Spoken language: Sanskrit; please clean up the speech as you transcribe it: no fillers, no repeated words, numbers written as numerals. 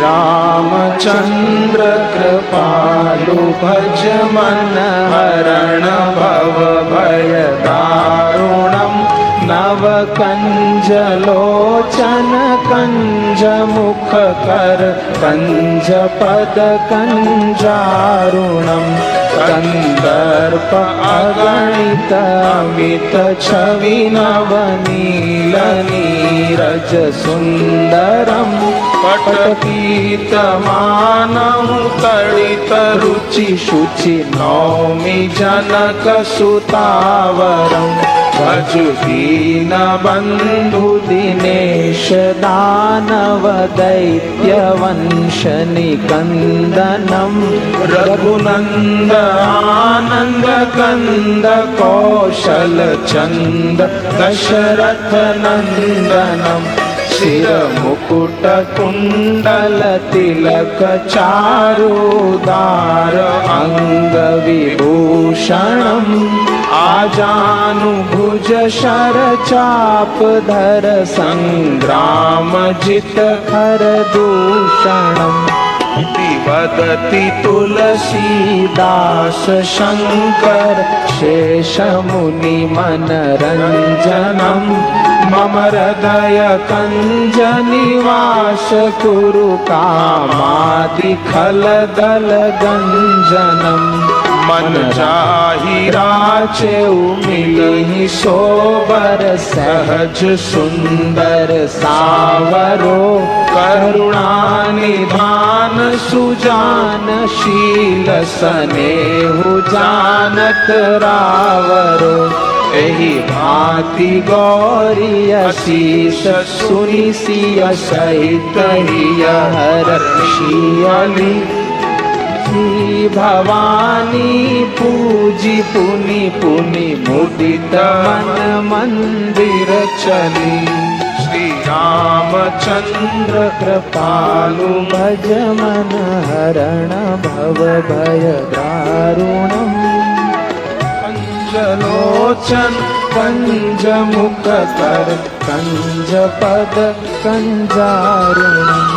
रामचंद्र कृपालु भज मन हरण भव भय दारुणम नव कंज लोचन कंज मुख कर कंज पद कंजारुणम कंदर्प अगणित अमित छवि नवनील नीरज सुंदरम पटपीत मानव तड़ित रुचि शुचि नौमि जनक सुतावरम भजु दीन बंधु दिनेश दानव दैत्य वंश निकंदनम रघुनंद आनंद कंद कौशल चंद दशरथ नंदनम शिर मुकुट कुंडल तिलक चारुदार अंग विभूषणम आजानुभुज शर चाप धर संग्राम जित खर दूषणम वदति तुलसीदास शंकर शेष मुनि मनरंजनम मम हृदय कंज निवास कुरु कामादि खल दल गंजनम मन चाहि राचे मिलहि सोबर सहज सुंदर सावरो करुणा निधान सुजान शील स्नेहु जानत रावरो एहि भांति गौरी शीश सुनि सिय सहित हिय हर्षियली भवानी पूजी पुनि पुनि मुदित मन मंदिर चली श्री रामचंद्र कृपालु भज मन हरण भव भय दारुणम कंजलोचन कंज मुख कर कंज पद कंजारुणम